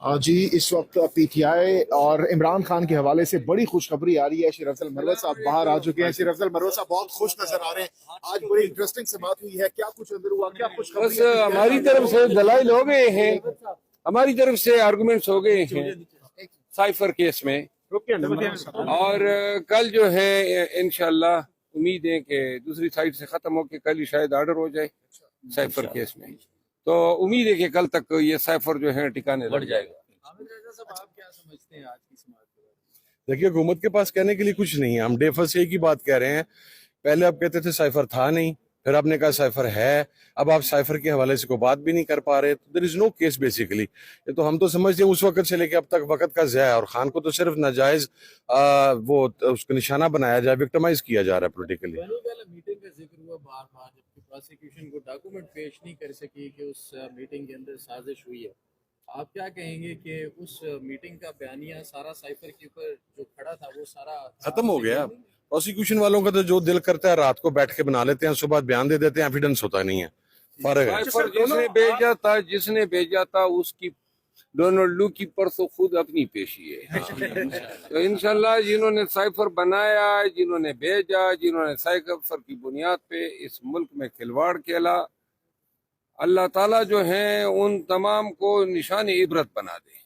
जी इस वक्त पीटीआई और इमरान खान के हवाले से बड़ी खुशखबरी आ रही है। शेर अफजल मरवत साहब बाहर आ चुके हैं। शेर अफजल मरवत साहब बहुत खुश नजर आ रहे हैं। आज बड़ी इंटरेस्टिंग से बात हुई है, क्या कुछ अंदर हुआ, क्या खुशखबरी? बस हमारी तरफ से दलाइल हो गए हैं, हमारी तरफ से आर्गुमेंट्स हो गए हैं साइफर केस में। और कल जो है इंशाल्लाह उम्मीद है कि दूसरी साइड से खत्म होकर कल ही शायद ऑर्डर हो जाए साइफर केस में। तो उम्मीद है कि कल तक ये साइफर जो है टिकाने लग जाएगा। आप क्या समझते हैं आज की समाज के बारे में? देखिए, हुकूमत के पास कहने के लिए कुछ नहीं है। हम डे फर्स्ट से एक ही बात कह रहे हैं। पहले आप कहते थे साइफर था नहीं, फिर आपने कहा साइफर है, अब आप साइफर के हवाले से कोई बात भी नहीं कर पा रहे। There is no case basically. ये तो हम तो समझते हैं उस वक्त से लेके अब तक वक्त का ज़ाया, और खान को तो सिर्फ नाजायज वो उसको निशाना बनाया जाए, विक्टिमाइज किया जा रहा है पोलिटिकली। मीटिंग का जिक्र हुआ बार बार, जबकि प्रोसिक्यूशन को डॉक्यूमेंट पेश नहीं कर सकी कि उस मीटिंग के अंदर साजिश हुई है। आप क्या कहेंगे कि उस मीटिंग का बयानिया सारा साइफर के ऊपर जो खड़ा था वो सारा खत्म हो गया। प्रोसिक्यूशन वालों का तो जो दिल करता है रात को बैठ के बना लेते हैं, सुबह बयान दे देते हैं, एविडेंस होता नहीं है। फर्क है। जिसने भेजा था उसकी डोनाल्ड लू की परसों खुद अपनी पेशी है। तो इंशाल्लाह जिन्होंने साइफर बनाया, जिन्होंने भेजा, जिन्होंने साइफर की बुनियाद पे इस मुल्क में खिलवाड़ खेला, अल्लाह ताला जो है उन तमाम को निशान इबरत बना दे।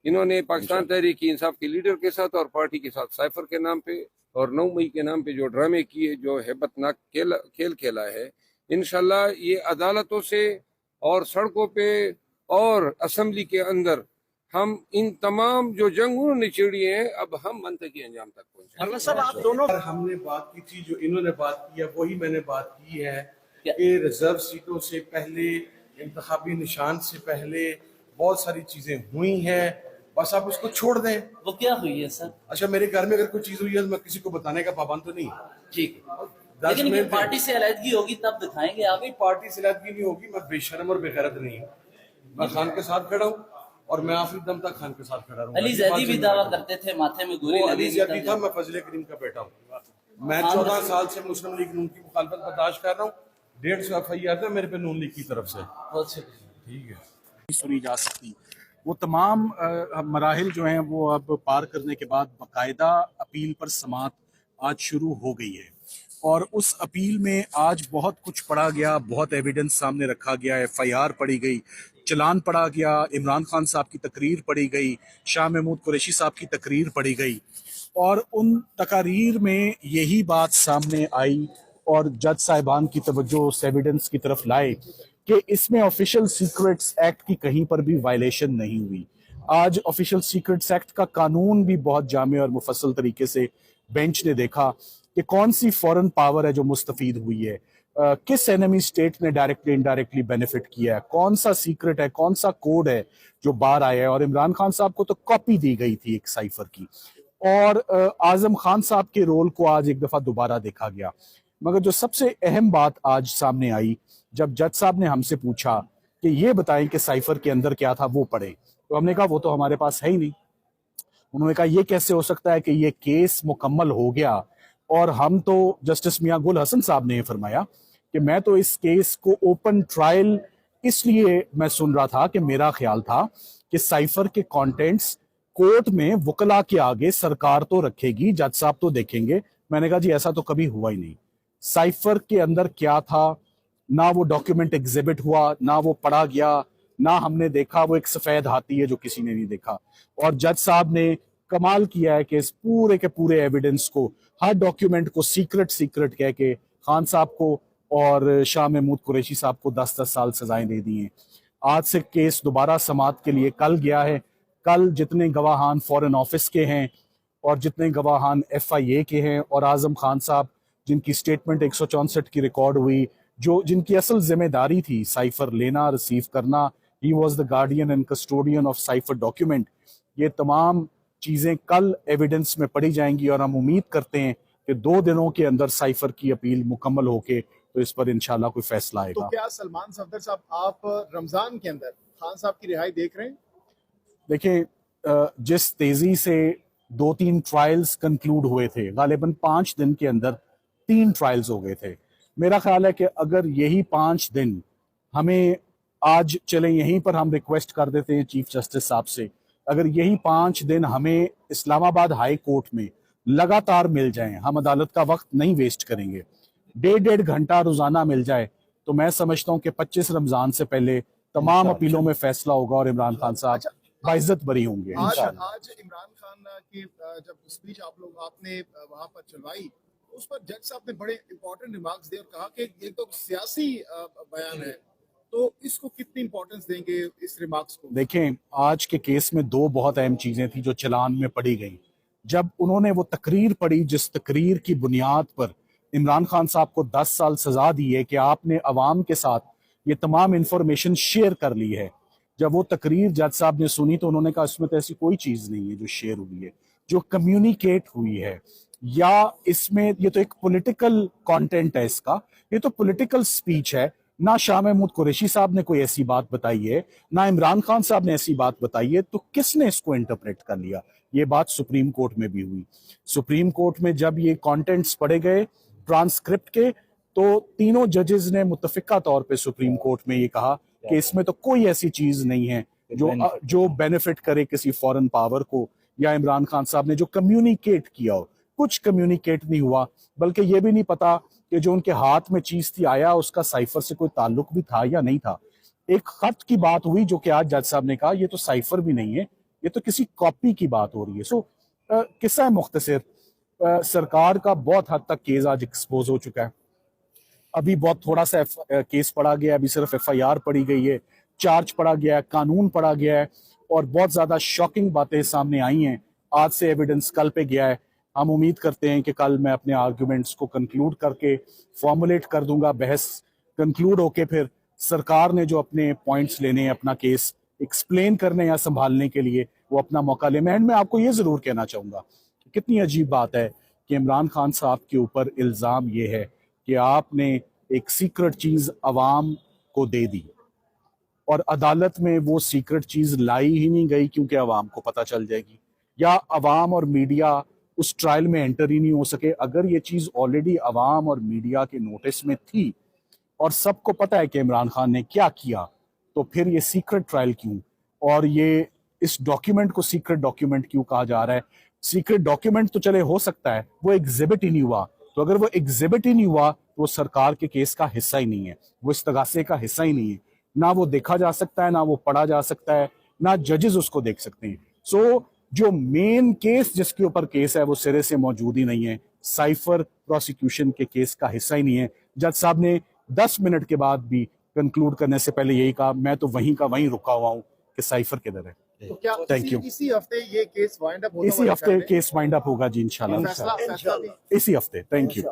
इन्होंने पाकिस्तान तहरीक इंसाफ के लीडर के साथ और पार्टी के साथ साइफर के नाम पे और 9 मई के नाम पे जो ड्रामे किए, जो हैबतनाक खेल खेला है, इंशाल्लाह ये अदालतों से और सड़कों पे और असेंबली के अंदर हम इन तमाम जो जंग उन्होंने छेड़ी है, अब हम मंतकी अंजाम तक पहुंचे। आप दोनों हमने बात की थी, जो इन्होंने बात की है वही मैंने बात की है कि रिजर्व सीटों से पहले, इंतखाबी निशान से पहले बहुत सारी चीजें हुई हैं। बस आप उसको छोड़ दें। वो क्या हुई है सर? अच्छा, मेरे घर में अगर कोई चीज हुई है तो मैं किसी को बताने का पाबंद तो नहीं। ठीक है, लेकिन ये पार्टी से अलहदगी होगी तब दिखाएंगे आप। नहीं, पार्टी से अलहदगी नहीं होगी। मैं बेशर्म और बेगैरत नहीं हूँ। मैं खान के साथ खड़ा हूँ और मैं आखिरी दम तक खान के साथ खड़ा रहूंगा। अली जैदी भी दावा करते थे माथे में गोली लगी। अली जैदी था, मैं फजले करीम का बेटा हूँ। मैं 14 साल से मुस्लिम लीग नून की मुखालफत बर्दाश्त कर रहा हूँ। 150 FIR था मेरे पे नून लीग की तरफ से। ठीक है, सुनी जा सकती। वो तमाम मराहिल जो हैं वो अब पार करने के बाद बाकायदा अपील पर समाअत आज शुरू हो गई है, और उस अपील में आज बहुत कुछ पढ़ा गया, बहुत एविडेंस सामने रखा गया। FIR पढ़ी गई, चलान पढ़ा गया, इमरान खान साहब की तकरीर पढ़ी गई, शाह महमूद कुरैशी साहब की तकरीर पढ़ी गई, और उन तकारीर में यही बात सामने आई और जज साहिबान की तवज्जो उस एविडेंस की तरफ लाए कि इसमें ऑफिशियल सीक्रेट्स एक्ट की कहीं पर भी वायलेशन नहीं हुई। आज ऑफिशियल सीक्रेट्स एक्ट का कानून भी बहुत जामे और मुफस्सल तरीके से बेंच ने देखा कि कौन सी फॉरेन पावर है जो मुस्तफीद हुई है, किस एनिमी स्टेट ने डायरेक्टली इनडायरेक्टली बेनिफिट किया है, कौन सा सीक्रेट है, कौन सा कोड है जो बाहर आया है। और इमरान खान साहब को तो कॉपी दी गई थी एक साइफर की, और आजम खान साहब के रोल को आज एक दफा दोबारा देखा गया। मगर जो सबसे अहम बात आज सामने आई, जब जज साहब ने हमसे पूछा कि ये बताएं कि साइफर के अंदर क्या था, वो पढ़े, तो हमने कहा वो तो हमारे पास है ही नहीं। उन्होंने कहा ये कैसे हो सकता है कि ये केस मुकम्मल हो गया, और हम तो, जस्टिस मियां गुल हसन साहब ने फरमाया कि मैं तो इस केस को ओपन ट्रायल इसलिए मैं सुन रहा था कि मेरा ख्याल था कि साइफर के कंटेंट्स कोर्ट में वकला के आगे सरकार तो रखेगी, जज साहब तो देखेंगे। मैंने कहा जी ऐसा तो कभी हुआ ही नहीं। साइफर के अंदर क्या था, ना वो डॉक्यूमेंट एग्जिबिट हुआ, ना वो पढ़ा गया, ना हमने देखा। वो एक सफेद हाथी है जो किसी ने नहीं देखा। और जज साहब ने कमाल किया है कि इस पूरे के पूरे एविडेंस को, हर डॉक्यूमेंट को सीक्रेट कह के खान साहब को और शाह महमूद कुरैशी साहब को 10-10 साल सजाएं दे दी हैं। आज से केस दोबारा समाअत के लिए कल गया है। कल जितने गवाहान फॉरेन ऑफिस के हैं और जितने गवाहान FIA के हैं, और आजम खान साहब जिनकी स्टेटमेंट 164 की रिकॉर्ड हुई, जो जिनकी असल जिम्मेदारी थी साइफर लेना, रिसीव करना, he was the guardian and custodian of cipher document, ये तमाम चीजें कल एविडेंस में पढ़ी जाएंगी। और हम उम्मीद करते हैं कि 2 दिनों के अंदर साइफर की अपील मुकम्मल होके तो इस पर इंशाल्लाह कोई फैसला आएगा। तो क्या सलमान सफदर साहब, आप रमजान के अंदर खान साहब की रिहाई देख रहे हैं? देखिए, जिस तेजी से 2-3 ट्रायल्स कंक्लूड हुए थे, गालिबन 5 दिन के अंदर 3 ट्रायल्स हो गए थे। मेरा ख्याल है कि अगर यही 5 दिन हमें आज चले यहीं पर हम रिक्वेस्ट कर देते हैं चीफ जस्टिस साहब से, अगर यही 5 दिन हमें इस्लामाबाद हाई कोर्ट में लगातार मिल जाएं, हम अदालत का वक्त नहीं वेस्ट करेंगे, 1.5 घंटा रोजाना मिल जाए, तो मैं समझता हूं कि 25 रमजान से पहले तमाम अपीलों में फैसला होगा और इमरान खान साहब बाइज्जत बरी होंगे। आज इमरान खान की जब स्पीच आपने वहां पर चलवाई, उस पर जज साहब ने बड़े इंपॉर्टेंट रिमार्क्स दिए और कहा कि ये तो सियासी बयान है, तो इसको कितनी इंपॉर्टेंस देंगे इस रिमार्क्स को? देखें, आज के केस में 2 बहुत अहम चीजें थी जो चलान में पढ़ी गई। जब उन्होंने वो तकरीर पढ़ी जिस तकरीर की बुनियाद पर इमरान खान साहब को 10 साल सजा दी है कि आपने अवाम के साथ ये तमाम इंफॉर्मेशन शेयर कर ली है, जब वो तकरीर जज साहब ने सुनी तो उन्होंने कहा इसमें तो ऐसी कोई चीज नहीं है जो शेयर हुई है, जो कम्युनिकेट हुई है, या इसमें ये तो एक पॉलिटिकल कंटेंट है, इसका ये तो पॉलिटिकल स्पीच है। ना शाह महमूद कुरैशी साहब ने कोई ऐसी बात बताई है, ना इमरान खान साहब ने ऐसी बात बताई है, तो किसने इसको इंटरप्रेट कर लिया? ये बात सुप्रीम कोर्ट में भी हुई। सुप्रीम कोर्ट में जब ये कंटेंट्स पढ़े गए ट्रांसक्रिप्ट के, तो तीनों जजेस ने मुत्तफिका तौर पे सुप्रीम कोर्ट में ये कहा कि इसमें तो कोई ऐसी चीज नहीं है जो बेनिफिट करे किसी फॉरेन पावर को, या इमरान खान साहब ने जो कम्युनिकेट किया हो। कुछ कम्युनिकेट नहीं हुआ, बल्कि ये भी नहीं पता कि जो उनके हाथ में चीज थी आया उसका साइफर से कोई ताल्लुक भी था या नहीं था। एक खत की बात हुई जो कि आज जज साहब ने कहा ये तो साइफर भी नहीं है, ये तो किसी कॉपी की बात हो रही है। सो किस्सा है मुख्तसर, सरकार का बहुत हद तक केस आज एक्सपोज हो चुका है। अभी बहुत थोड़ा सा केस पढ़ा गया है, अभी सिर्फ FIR पढ़ी गई है, चार्ज पढ़ा गया है, कानून पढ़ा गया है, और बहुत ज्यादा शॉकिंग बातें सामने आई हैं। आज से एविडेंस कल पे गया है। हम उम्मीद करते हैं कि कल मैं अपने आर्गुमेंट्स को कंक्लूड करके फॉर्मुलेट कर दूंगा, बहस कंक्लूड होके फिर सरकार ने जो अपने पॉइंट्स लेने हैं, अपना केस एक्सप्लेन करने या संभालने के लिए, वो अपना मौका ले। मैं आपको ये जरूर कहना चाहूंगा कि कितनी अजीब बात है कि इमरान खान साहब के ऊपर इल्जाम ये है कि आपने एक सीक्रेट चीज अवाम को दे दी और अदालत में वो सीक्रेट चीज लाई ही नहीं गई क्योंकि अवाम को पता चल जाएगी, या अवाम और मीडिया उस ट्रायल में एंटर ही नहीं हो सके। अगर ये चीज ऑलरेडी अवाम और मीडिया के नोटिस में थी और सबको पता है कि इमरान खान ने क्या किया, तो फिर ये सीक्रेट ट्रायल क्यों, और ये इस डॉक्यूमेंट को सीक्रेट डॉक्यूमेंट क्यों कहा जा रहा है? सीक्रेट डॉक्यूमेंट तो चले हो सकता है, वो एग्जिबिट ही नहीं हुआ, तो अगर वो एग्जिबिट ही नहीं हुआ तो वो सरकार के केस का हिस्सा ही नहीं है, वो इस्तगासे का हिस्सा ही नहीं है। ना वो देखा जा सकता है, ना वो पढ़ा जा सकता है, ना जजेस उसको देख सकते हैं। सो जो मेन केस जिसके ऊपर केस है वो सिरे से मौजूद ही नहीं है, साइफर प्रोसिक्यूशन के केस का हिस्सा ही नहीं है। जज साहब ने 10 मिनट के बाद भी कंक्लूड करने से पहले यही कहा, मैं तो वहीं का वहीं रुका हुआ हूँ कि साइफर किधर है। तो क्या थैंक यू। इसी हफ्ते ये केस वाइंड अप होगा? इसी हफ्ते केस वाइंड अप होगा जी, इंशाल्लाह फैसला इसी हफ्ते। Thank you.